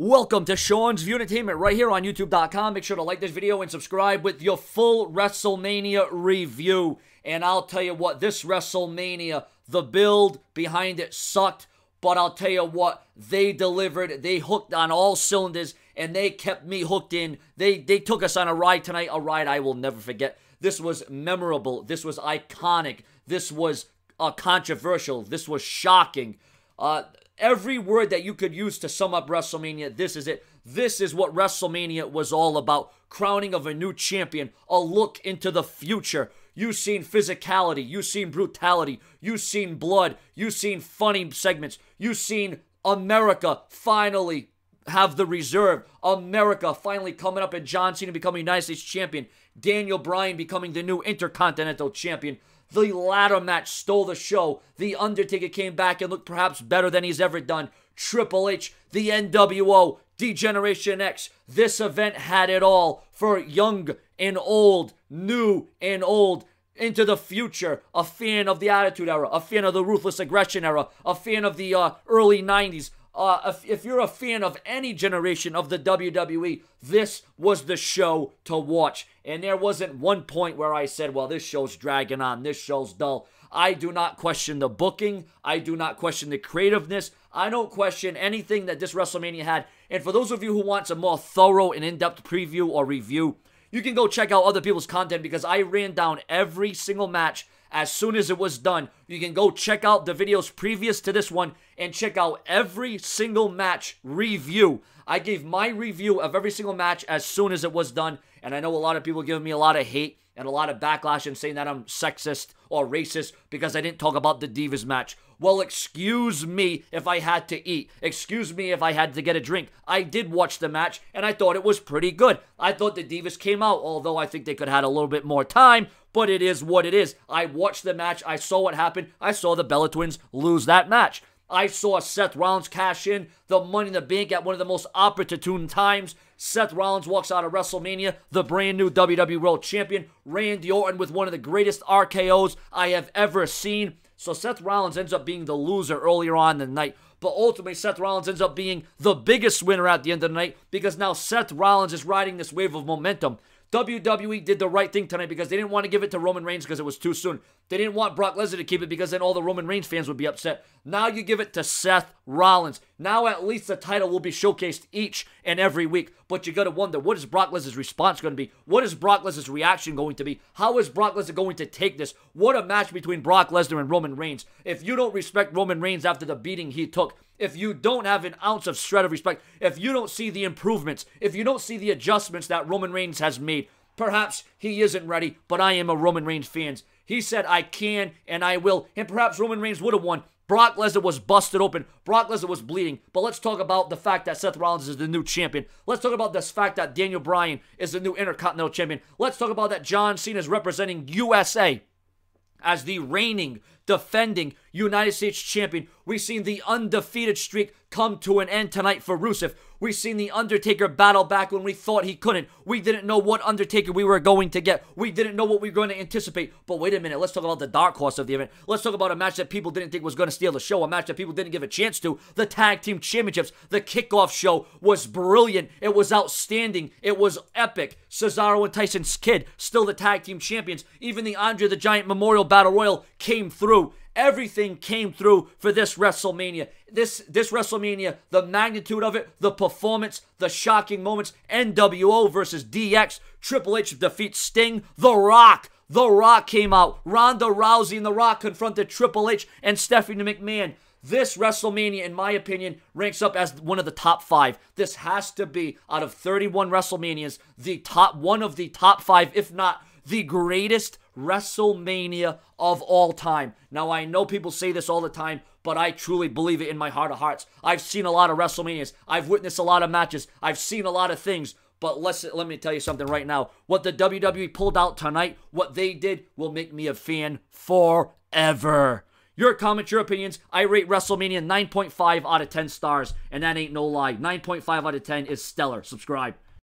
Welcome to Sean's View Entertainment right here on YouTube.com. Make sure to like this video and subscribe with your full WrestleMania review. And I'll tell you what, this WrestleMania, the build behind it sucked. But I'll tell you what, they delivered. They hooked on all cylinders, and they kept me hooked in. They took us on a ride tonight, a ride I will never forget. This was memorable. This was iconic. This was controversial. This was shocking. Every word that you could use to sum up WrestleMania, this is it. This is what WrestleMania was all about. Crowning of a new champion. A look into the future. You've seen physicality. You've seen brutality. You've seen blood. You've seen funny segments. You've seen America finally have the reserve. America finally coming up and John Cena becoming United States champion. Daniel Bryan becoming the new Intercontinental champion. The ladder match stole the show. The Undertaker came back and looked perhaps better than he's ever done. Triple H, the NWO, D-Generation X. This event had it all for young and old, new and old, into the future. A fan of the Attitude Era, a fan of the Ruthless Aggression Era, a fan of the early 90s. If you're a fan of any generation of the WWE, this was the show to watch. And there wasn't one point where I said, well, this show's dragging on, this show's dull. I do not question the booking. I do not question the creativeness. I don't question anything that this WrestleMania had. And for those of you who want some more thorough and in-depth preview or review, you can go check out other people's content because I ran down every single match as soon as it was done. You can go check out the videos previous to this one and check out every single match review. I gave my review of every single match as soon as it was done, and I know a lot of people giving me a lot of hate and a lot of backlash and saying that I'm sexist or racist because I didn't talk about the Divas match. Well, excuse me if I had to eat. Excuse me if I had to get a drink. I did watch the match, and I thought it was pretty good. I thought the Divas came out, although I think they could have had a little bit more time, but it is what it is. I watched the match. I saw what happened. I saw the Bella Twins lose that match. I saw Seth Rollins cash in the Money in the Bank at one of the most opportune times. Seth Rollins walks out of WrestleMania, the brand new WWE World Champion. Randy Orton with one of the greatest RKOs I have ever seen. So Seth Rollins ends up being the loser earlier on in the night. But ultimately, Seth Rollins ends up being the biggest winner at the end of the night because now Seth Rollins is riding this wave of momentum. WWE did the right thing tonight because they didn't want to give it to Roman Reigns because it was too soon. They didn't want Brock Lesnar to keep it because then all the Roman Reigns fans would be upset. Now you give it to Seth Rollins. Now at least the title will be showcased each and every week. But you got to wonder, what is Brock Lesnar's response going to be? What is Brock Lesnar's reaction going to be? How is Brock Lesnar going to take this? What a match between Brock Lesnar and Roman Reigns. If you don't respect Roman Reigns after the beating he took, if you don't have an ounce of shred of respect, if you don't see the improvements, if you don't see the adjustments that Roman Reigns has made, perhaps he isn't ready, but I am a Roman Reigns fan. He said, I can and I will. And perhaps Roman Reigns would have won. Brock Lesnar was busted open. Brock Lesnar was bleeding. But let's talk about the fact that Seth Rollins is the new champion. Let's talk about this fact that Daniel Bryan is the new Intercontinental champion. Let's talk about that John Cena is representing USA as the reigning, defending United States champion. We've seen the undefeated streak come to an end tonight for Rusev. We've seen the Undertaker battle back when we thought he couldn't. We didn't know what Undertaker we were going to get. We didn't know what we were going to anticipate. But wait a minute, let's talk about the dark horse of the event. Let's talk about a match that people didn't think was going to steal the show, a match that people didn't give a chance to. The Tag Team Championships, the kickoff show was brilliant. It was outstanding. It was epic. Cesaro and Tyson's Kid, still the Tag Team Champions. Even the Andre the Giant Memorial Battle Royal came through. Everything came through for this WrestleMania. This WrestleMania, the magnitude of it, the performance, the shocking moments, NWO versus DX, Triple H defeats Sting, The Rock. The Rock came out. Ronda Rousey and The Rock confronted Triple H and Stephanie McMahon. This WrestleMania, in my opinion, ranks up as one of the top 5. This has to be, out of 31 WrestleManias, one of the top 5, if not the greatest WrestleMania of all time. Now, I know people say this all the time, but I truly believe it in my heart of hearts. I've seen a lot of WrestleManias. I've witnessed a lot of matches. I've seen a lot of things. But let me tell you something right now. What the WWE pulled out tonight, what they did, will make me a fan forever. Your comments, your opinions. I rate WrestleMania 9.5 out of 10 stars, and that ain't no lie. 9.5 out of 10 is stellar. Subscribe.